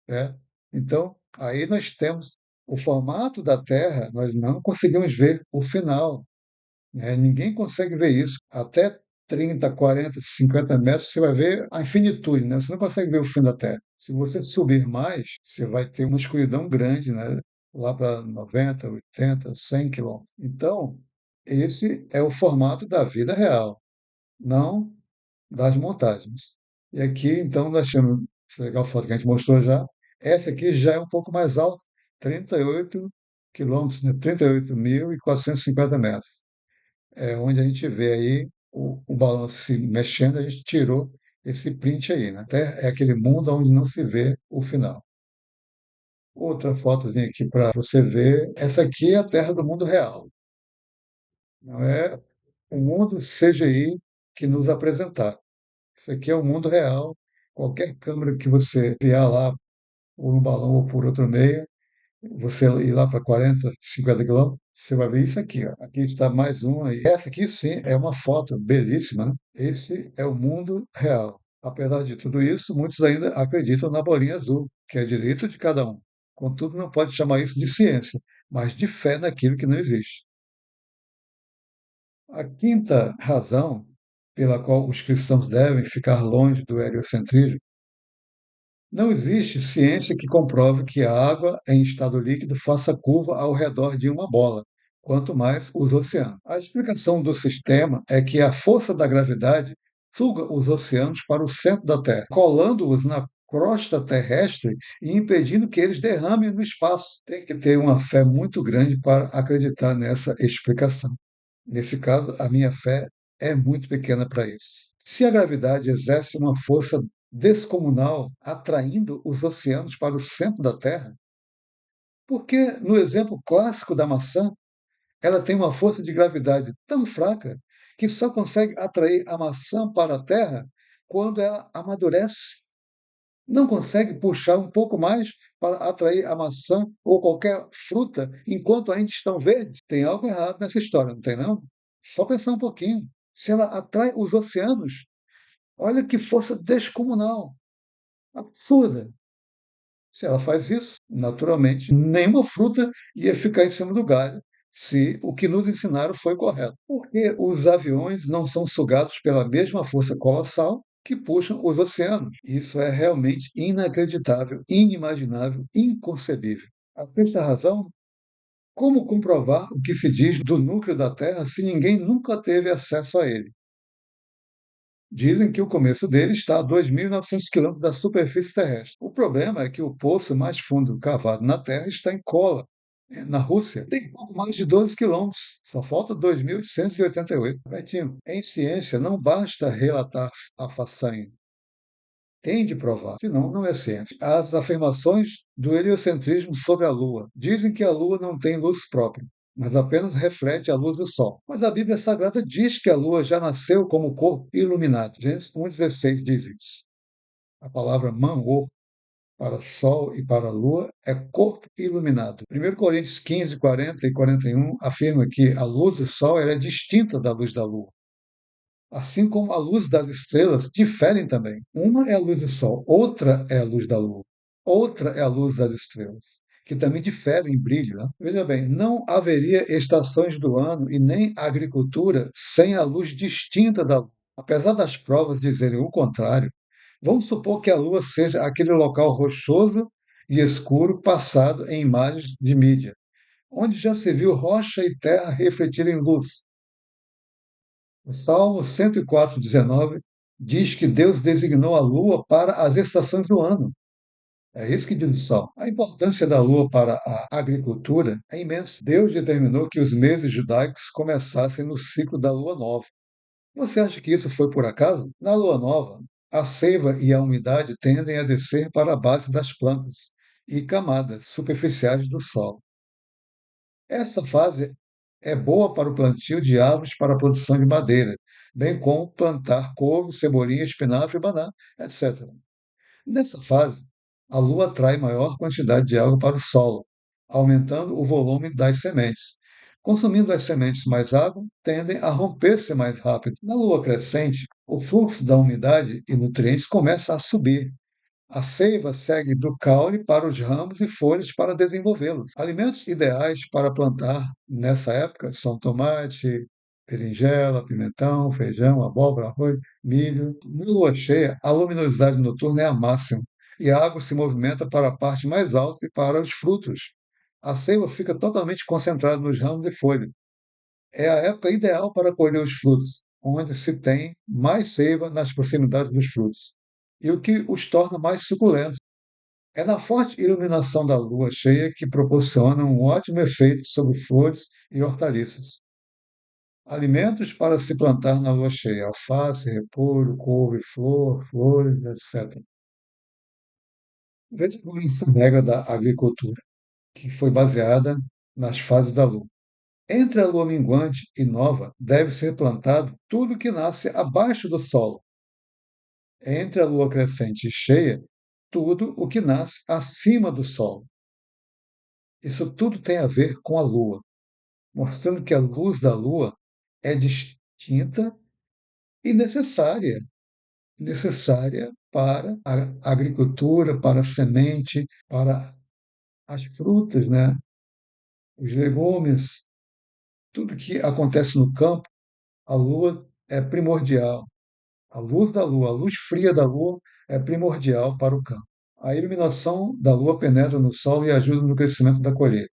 S1: né? Então, aí nós temos o formato da Terra, nós não conseguimos ver o final, né? Ninguém consegue ver isso. Até 30, 40, 50 metros, você vai ver a infinitude, né? Você não consegue ver o fim da Terra. Se você subir mais, você vai ter uma escuridão grande, né? Lá para 90, 80, 100 quilômetros. Então, esse é o formato da vida real, não das montagens. E aqui, então, nós temos, essa legal foto que a gente mostrou já, essa aqui já é um pouco mais alta, 38 quilômetros, né? 38.450 metros. É onde a gente vê aí o balão se mexendo, a gente tirou esse print aí, né? Até é aquele mundo onde não se vê o final. Outra fotozinha aqui para você ver. Essa aqui é a Terra do mundo real. Não é o mundo CGI que nos apresentaram. Isso aqui é o mundo real. Qualquer câmera que você enviar lá, ou no balão ou por outro meio, você ir lá para 40, 50 quilômetros, você vai ver isso aqui, ó. Aqui está mais uma. E essa aqui sim é uma foto belíssima, né? Esse é o mundo real. Apesar de tudo isso, muitos ainda acreditam na bolinha azul, que é direito de cada um. Contudo, não pode chamar isso de ciência, mas de fé naquilo que não existe. A quinta razão pela qual os cristãos devem ficar longe do heliocentrismo: não existe ciência que comprove que a água em estado líquido faça curva ao redor de uma bola, quanto mais os oceanos. A explicação do sistema é que a força da gravidade suga os oceanos para o centro da Terra, colando-os na crosta terrestre e impedindo que eles derramem no espaço. Tem que ter uma fé muito grande para acreditar nessa explicação. Nesse caso, a minha fé é muito pequena para isso. Se a gravidade exerce uma força descomunal atraindo os oceanos para o centro da Terra, por que, no exemplo clássico da maçã, ela tem uma força de gravidade tão fraca que só consegue atrair a maçã para a Terra quando ela amadurece? Não consegue puxar um pouco mais para atrair a maçã ou qualquer fruta enquanto ainda estão verdes? Tem algo errado nessa história, não tem não? Só pensar um pouquinho. Se ela atrai os oceanos, olha que força descomunal, absurda. Se ela faz isso, naturalmente, nenhuma fruta ia ficar em cima do galho se o que nos ensinaram foi correto. Porque os aviões não são sugados pela mesma força colossal que puxam os oceanos. Isso é realmente inacreditável, inimaginável, inconcebível. A sexta razão, como comprovar o que se diz do núcleo da Terra se ninguém nunca teve acesso a ele? Dizem que o começo dele está a 2.900 quilômetros da superfície terrestre. O problema é que o poço mais fundo cavado na Terra está em Kola, na Rússia. Tem pouco mais de 12 quilômetros, só falta 2.888. Pertinho. Em ciência, não basta relatar a façanha, tem de provar, senão não é ciência. As afirmações do heliocentrismo sobre a Lua dizem que a Lua não tem luz própria, mas apenas reflete a luz do Sol. Mas a Bíblia Sagrada diz que a Lua já nasceu como corpo iluminado. Gênesis 1,16 diz isso. A palavra manor para Sol e para Lua é corpo iluminado. 1 Coríntios 15, 40 e 41 afirma que a luz do Sol é distinta da luz da Lua. Assim como a luz das estrelas diferem também. Uma é a luz do Sol, outra é a luz da Lua, outra é a luz das estrelas, que também diferem em brilho. Né? Veja bem, não haveria estações do ano e nem agricultura sem a luz distinta da Lua. Apesar das provas dizerem o contrário, vamos supor que a Lua seja aquele local rochoso e escuro passado em imagens de mídia, onde já se viu rocha e terra refletirem luz. O Salmo 104:19 diz que Deus designou a lua para as estações do ano. É isso que diz o Salmo. A importância da lua para a agricultura é imensa. Deus determinou que os meses judaicos começassem no ciclo da lua nova. Você acha que isso foi por acaso? Na lua nova, a seiva e a umidade tendem a descer para a base das plantas e camadas superficiais do solo. Essa fase é boa para o plantio de árvores para a produção de madeira, bem como plantar couve, cebolinha, espinafre, banana, etc. Nessa fase, a lua atrai maior quantidade de água para o solo, aumentando o volume das sementes. Consumindo as sementes mais água, tendem a romper-se mais rápido. Na lua crescente, o fluxo da umidade e nutrientes começa a subir. A seiva segue do caule para os ramos e folhas para desenvolvê-los. Alimentos ideais para plantar nessa época são tomate, berinjela, pimentão, feijão, abóbora, arroz, milho. Na lua cheia, a luminosidade noturna é a máxima e a água se movimenta para a parte mais alta e para os frutos. A seiva fica totalmente concentrada nos ramos e folhas. É a época ideal para colher os frutos, onde se tem mais seiva nas proximidades dos frutos, e o que os torna mais suculentos. É na forte iluminação da lua cheia que proporciona um ótimo efeito sobre flores e hortaliças. Alimentos para se plantar na lua cheia: alface, repolho, couve-flor, flores, etc. Veja agora essa regra da agricultura, que foi baseada nas fases da lua. Entre a lua minguante e nova, deve ser plantado tudo que nasce abaixo do solo. Entre a lua crescente e cheia, tudo o que nasce acima do solo. Isso tudo tem a ver com a lua, mostrando que a luz da lua é distinta e necessária para a agricultura, para a semente, para as frutas, né? Os legumes, tudo que acontece no campo, a lua é primordial. A luz da lua, a luz fria da lua é primordial para o campo. A iluminação da lua penetra no solo e ajuda no crescimento da colheita.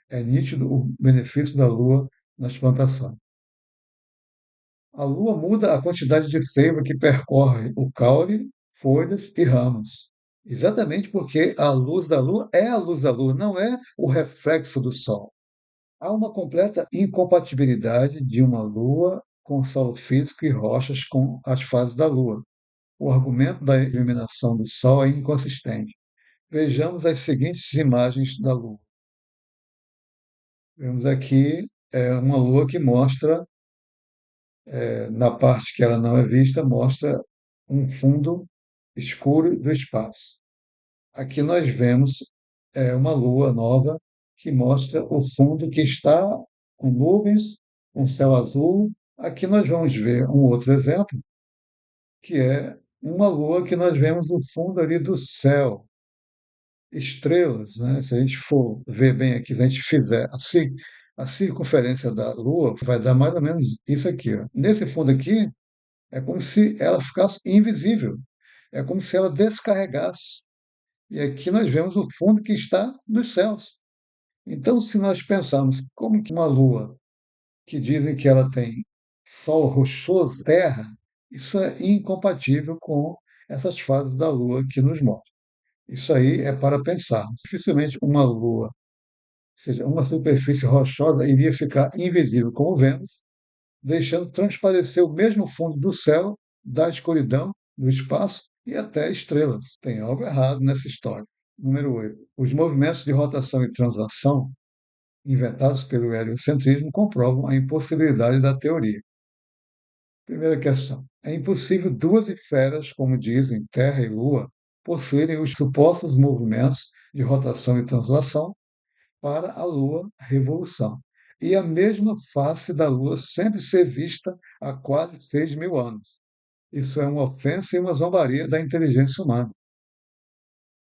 S1: É nítido o benefício da lua nas plantações. A lua muda a quantidade de seiva que percorre o caule, folhas e ramos. Exatamente porque a luz da lua é a luz da lua, não é o reflexo do sol. Há uma completa incompatibilidade de uma lua com o solo físico e rochas com as fases da lua. O argumento da iluminação do Sol é inconsistente. Vejamos as seguintes imagens da Lua. Vemos aqui uma Lua que mostra, na parte que ela não é vista, mostra um fundo escuro do espaço. Aqui nós vemos uma lua nova que mostra o fundo que está com nuvens, com céu azul. Aqui nós vamos ver um outro exemplo, que é uma lua que nós vemos o fundo ali do céu, estrelas, né? Se a gente for ver bem aqui, se a gente fizer assim, a circunferência da lua, vai dar mais ou menos isso aqui, ó. Nesse fundo aqui, é como se ela ficasse invisível, é como se ela descarregasse. E aqui nós vemos o fundo que está nos céus. Então, se nós pensarmos como que uma lua que dizem que ela tem sol rochoso, terra, isso é incompatível com essas fases da lua que nos mostram. Isso aí é para pensarmos. Dificilmente uma lua, ou seja, uma superfície rochosa, iria ficar invisível como vemos, deixando transparecer o mesmo fundo do céu, da escuridão, do espaço e até estrelas. Tem algo errado nessa história. Número 8. Os movimentos de rotação e translação inventados pelo heliocentrismo comprovam a impossibilidade da teoria. Primeira questão. É impossível duas esferas, como dizem Terra e Lua, possuírem os supostos movimentos de rotação e translação para a Lua revolução. E a mesma face da Lua sempre ser vista há quase 6.000 anos. Isso é uma ofensa e uma zombaria da inteligência humana.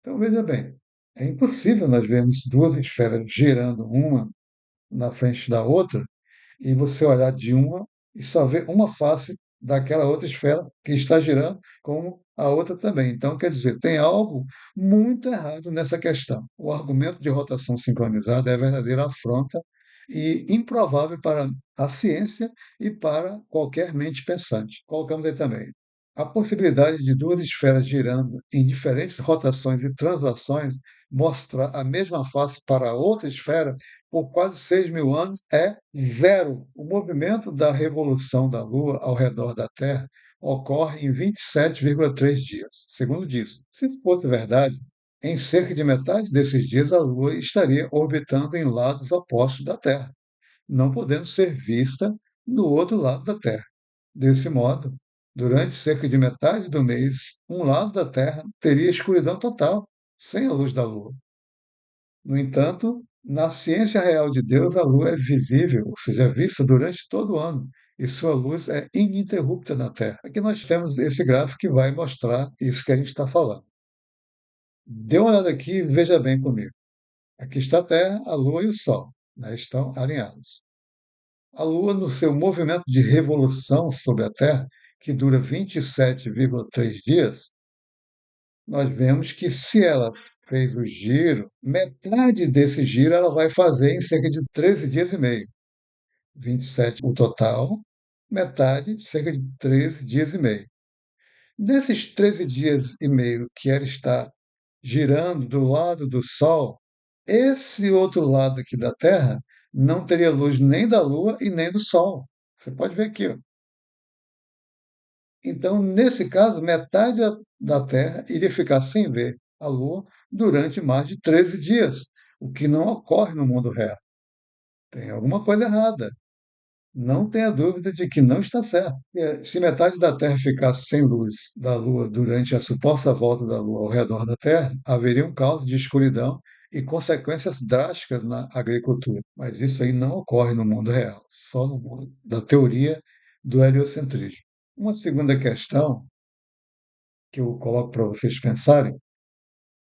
S1: Então, veja bem, é impossível nós vermos duas esferas girando uma na frente da outra e você olhar de uma e só ver uma face daquela outra esfera que está girando, como a outra também. Então, quer dizer, tem algo muito errado nessa questão. O argumento de rotação sincronizada é a verdadeira afronta e improvável para a ciência e para qualquer mente pensante. Colocamos aí também. A possibilidade de duas esferas girando em diferentes rotações e translações mostrar a mesma face para outra esfera por quase 6.000 anos é zero. O movimento da revolução da Lua ao redor da Terra ocorre em 27,3 dias, segundo diz. Se isso fosse verdade, em cerca de metade desses dias a Lua estaria orbitando em lados opostos da Terra, não podendo ser vista do outro lado da Terra. Desse modo, durante cerca de metade do mês, um lado da Terra teria escuridão total, sem a luz da Lua. No entanto, na ciência real de Deus, a Lua é visível, ou seja, é vista durante todo o ano, e sua luz é ininterrupta na Terra. Aqui nós temos esse gráfico que vai mostrar isso que a gente está falando. Dê uma olhada aqui e veja bem comigo. Aqui está a Terra, a Lua e o Sol, né, estão alinhados. A Lua, no seu movimento de revolução sobre a Terra, que dura 27,3 dias, nós vemos que se ela fez o giro, metade desse giro ela vai fazer em cerca de 13 dias e meio. 27 o total, metade, cerca de 13 dias e meio. Nesses 13 dias e meio que ela está girando do lado do Sol, esse outro lado aqui da Terra não teria luz nem da Lua e nem do Sol. Você pode ver aqui, ó. Então, nesse caso, metade da Terra iria ficar sem ver a Lua durante mais de 13 dias, o que não ocorre no mundo real. Tem alguma coisa errada. Não tenha dúvida de que não está certo. Se metade da Terra ficasse sem luz da Lua durante a suposta volta da Lua ao redor da Terra, haveria um caos de escuridão e consequências drásticas na agricultura. Mas isso aí não ocorre no mundo real, só no mundo da teoria do heliocentrismo. Uma segunda questão que eu coloco para vocês pensarem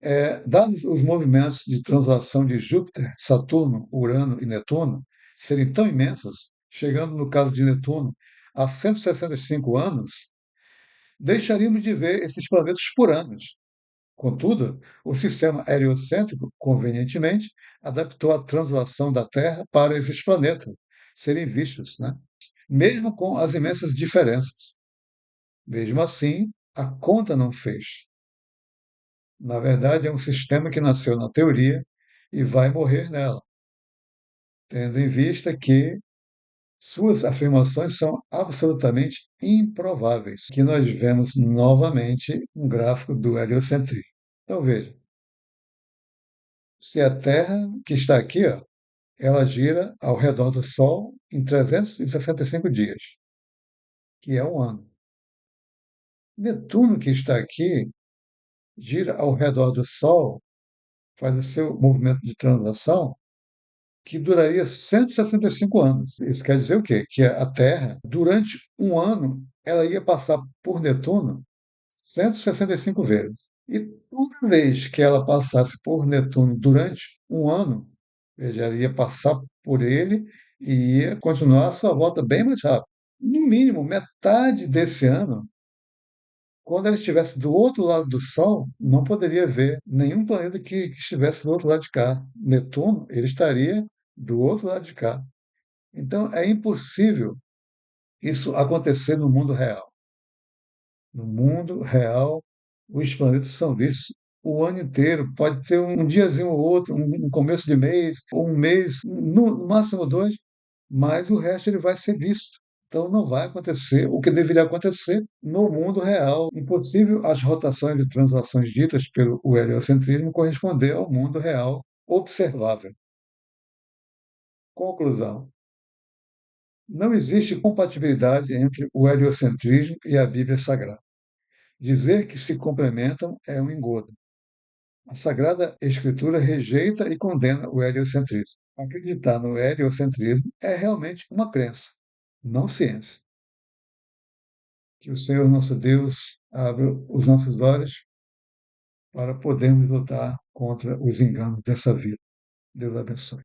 S1: é, dados os movimentos de translação de Júpiter, Saturno, Urano e Netuno serem tão imensos, chegando no caso de Netuno a 165 anos, deixaríamos de ver esses planetas por anos. Contudo, o sistema heliocêntrico, convenientemente, adaptou a translação da Terra para esses planetas serem vistos, né? Mesmo com as imensas diferenças. Mesmo assim, a conta não fez. Na verdade, é um sistema que nasceu na teoria e vai morrer nela, tendo em vista que suas afirmações são absolutamente improváveis. Que nós vemos novamente um gráfico do heliocentrismo. Então veja, se a Terra, que está aqui, ó, ela gira ao redor do Sol em 365 dias, que é um ano. Netuno, que está aqui, gira ao redor do Sol, faz o seu movimento de translação, que duraria 165 anos. Isso quer dizer o quê? Que a Terra, durante um ano, ela ia passar por Netuno 165 vezes. E toda vez que ela passasse por Netuno durante um ano, veja, ela ia passar por ele e ia continuar a sua volta bem mais rápido. No mínimo, metade desse ano, quando ela estivesse do outro lado do Sol, não poderia ver nenhum planeta que estivesse do outro lado de cá. Netuno, ele estaria do outro lado de cá. Então, é impossível isso acontecer no mundo real. No mundo real, os planetas são vistos o ano inteiro. Pode ter um diazinho ou outro, um começo de mês, ou um mês, no máximo dois, mas o resto ele vai ser visto. Então não vai acontecer o que deveria acontecer no mundo real. Impossível as rotações e translações ditas pelo heliocentrismo corresponder ao mundo real observável. Conclusão: não existe compatibilidade entre o heliocentrismo e a Bíblia Sagrada. Dizer que se complementam é um engodo. A Sagrada Escritura rejeita e condena o heliocentrismo. Acreditar no heliocentrismo é realmente uma crença, não ciência. Que o Senhor nosso Deus abra os nossos olhos para podermos lutar contra os enganos dessa vida. Deus abençoe.